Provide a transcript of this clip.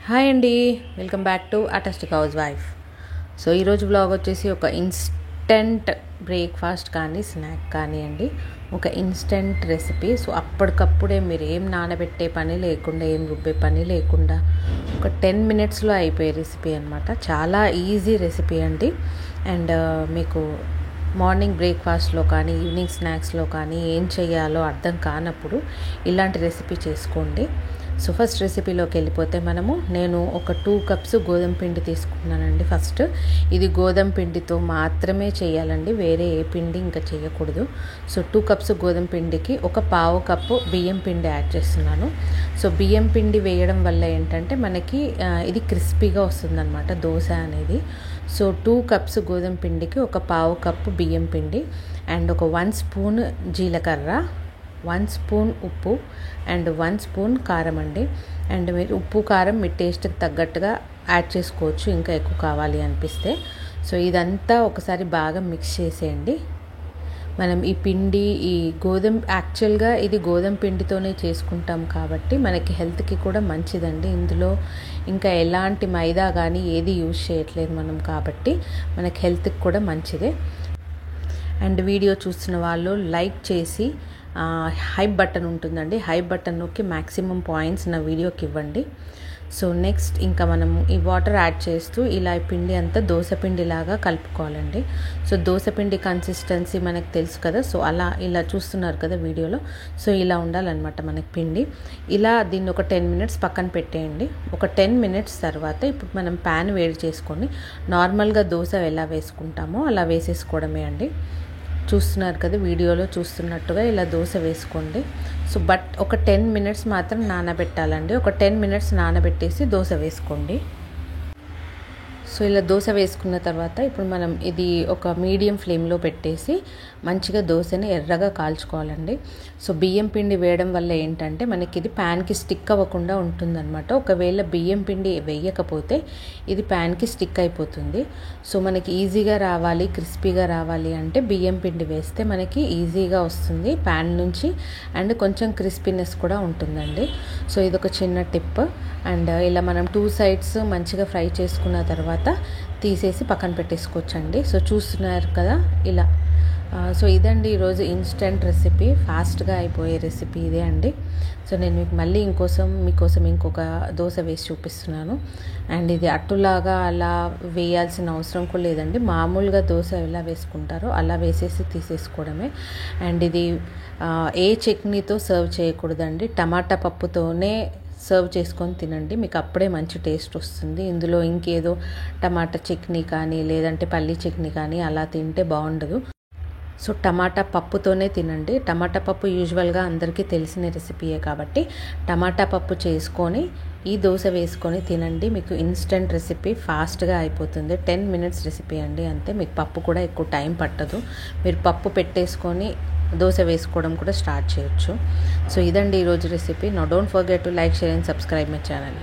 Hi అండి, welcome back to అటాస్టిక్ housewife. So ఈరోజు వ్లాగ్ వచ్చేసి ఒక ఇన్స్టెంట్ బ్రేక్ఫాస్ట్ కానీ స్నాక్ కానివ్వండి, ఒక ఇన్స్టెంట్ రెసిపీ. సో అప్పటికప్పుడే మీరు ఏం నానబెట్టే పని లేకుండా, ఏం రుబ్బే పని లేకుండా ఒక 10 minutesలో అయిపోయే రెసిపీ అనమాట. చాలా ఈజీ రెసిపీ అండి. అండ్ మీకు మార్నింగ్ బ్రేక్ఫాస్ట్లో కానీ ఈవినింగ్ స్నాక్స్లో కానీ ఏం చేయాలో అర్థం కానప్పుడు ఇలాంటి రెసిపీ చేసుకోండి. సో ఫస్ట్ రెసిపీలోకి వెళ్ళిపోతే నేను ఒక 2 cups గోధుమ పిండి తీసుకున్నానండి. ఫస్ట్ ఇది గోధుమ పిండితో మాత్రమే చేయాలండి, వేరే ఏ పిండి ఇంకా చేయకూడదు. సో 2 cups గోధుమ పిండికి ఒక పావు కప్పు బియ్యం పిండి యాడ్ చేస్తున్నాను. సో బియ్యం పిండి వేయడం వల్ల ఏంటంటే మనకి ఇది క్రిస్పీగా వస్తుందన్నమాట దోశ అనేది. సో 2 cups గోధుమ పిండికి ఒక పావు కప్పు బియ్యం పిండి అండ్ ఒక 1 spoon జీలకర్ర, 1 spoon ఉప్పు అండ్ 1 spoon కారం అండి. అండ్ మీరు ఉప్పు కారం మీ టేస్ట్కి తగ్గట్టుగా యాడ్ చేసుకోవచ్చు, ఇంకా ఎక్కువ కావాలి అనిపిస్తే. సో ఇదంతా ఒకసారి బాగా మిక్స్ చేసేయండి. మనం ఈ పిండి యాక్చువల్గా ఇది గోధుమ పిండితోనే చేసుకుంటాం కాబట్టి మనకి హెల్త్కి కూడా మంచిదండి. ఇందులో ఇంకా ఎలాంటి మైదా కానీ ఏది యూజ్ చేయట్లేదు మనం, కాబట్టి మనకి హెల్త్కి కూడా మంచిదే. అండ్ వీడియో చూస్తున్న వాళ్ళు లైక్ చేసి హైప్ బటన్ ఉంటుందండి, హైప్ బటన్ నొక్కి మ్యాక్సిమం పాయింట్స్ నా వీడియోకి ఇవ్వండి. సో నెక్స్ట్ ఇంకా మనం ఈ వాటర్ యాడ్ చేస్తూ ఇలా ఈ పిండి అంతా దోసపిండిలాగా కలుపుకోవాలండి. సో దోసపిండి కన్సిస్టెన్సీ మనకు తెలుసు కదా. సో ఇలా చూస్తున్నారు కదా వీడియోలో. సో ఇలా ఉండాలన్నమాట మనకి పిండి. ఇలా దీన్ని ఒక 10 minutes పక్కన పెట్టేయండి. ఒక 10 minutes తర్వాత ఇప్పుడు మనం ప్యాన్ వేడి చేసుకొని నార్మల్గా దోశ ఎలా వేసుకుంటామో అలా వేసేసుకోవడమే అండి. చూస్తున్నారు కదా వీడియోలో చూస్తున్నట్టుగా ఇలా దోశ వేసుకోండి. సో బట్ ఒక 10 minutes మాత్రం నానబెట్టాలండి. ఒక 10 minutes నానబెట్టేసి దోశ వేసుకోండి. సో ఇలా దోశ వేసుకున్న తర్వాత ఇప్పుడు మనం ఇది ఒక మీడియం ఫ్లేమ్లో పెట్టేసి మంచిగా దోశని ఎర్రగా కాల్చుకోవాలండి. సో బియ్యం పిండి వేయడం వల్ల ఏంటంటే మనకి ఇది ప్యాన్కి స్టిక్ అవ్వకుండా ఉంటుందన్నమాట. ఒకవేళ బియ్యం పిండి వేయకపోతే ఇది ప్యాన్కి స్టిక్ అయిపోతుంది. సో మనకి ఈజీగా రావాలి, క్రిస్పీగా రావాలి అంటే బియ్యం పిండి వేస్తే మనకి ఈజీగా వస్తుంది ప్యాన్ నుంచి, అండ్ కొంచెం క్రిస్పీనెస్ కూడా ఉంటుందండి. సో ఇదొక చిన్న టిప్. అండ్ ఇలా మనం 2 sides మంచిగా ఫ్రై చేసుకున్న తర్వాత తీసేసి పక్కన పెట్టేసుకోవచ్చండి. సో చూస్తున్నారు కదా ఇలా. సో ఇదండి ఈరోజు ఇన్స్టెంట్ రెసిపీ, ఫాస్ట్గా అయిపోయే రెసిపీ ఇదే అండి. సో నేను మీకు మళ్ళీ మీకోసం ఇంకొక దోశ వేసి చూపిస్తున్నాను. అండ్ ఇది అట్టులాగా అలా వేయాల్సిన అవసరం కూడా లేదండి. మామూలుగా దోశ ఎలా వేసుకుంటారో అలా వేసేసి తీసేసుకోవడమే. అండ్ ఇది ఏ చట్నీతో సర్వ్ చేయకూడదండి, టమాటా పప్పుతోనే సర్వ్ చేసుకొని తినండి, మీకు అప్పుడే మంచి టేస్ట్ వస్తుంది. ఇందులో ఇంకేదో టమాటా చట్నీ కానీ లేదంటే పల్లీ చట్నీ కానీ అలా తింటే బాగుండదు. సో టమాటా పప్పుతోనే తినండి. టమాటా పప్పు యూజువల్గా అందరికీ తెలిసిన రెసిపీయే కాబట్టి టమాటా పప్పు చేసుకొని ఈ దోశ వేసుకొని తినండి. మీకు ఇన్స్టెంట్ రెసిపీ, ఫాస్ట్గా అయిపోతుంది. 10 minutes రెసిపీ అండి అంతే. మీకు పప్పు కూడా ఎక్కువ టైం పట్టదు. మీరు పప్పు పెట్టేసుకొని దోశ వేసుకోవడం కూడా స్టార్ట్ చేయొచ్చు. సో ఇదండి ఈరోజు recipe. No don't forget to like, share and subscribe my channel.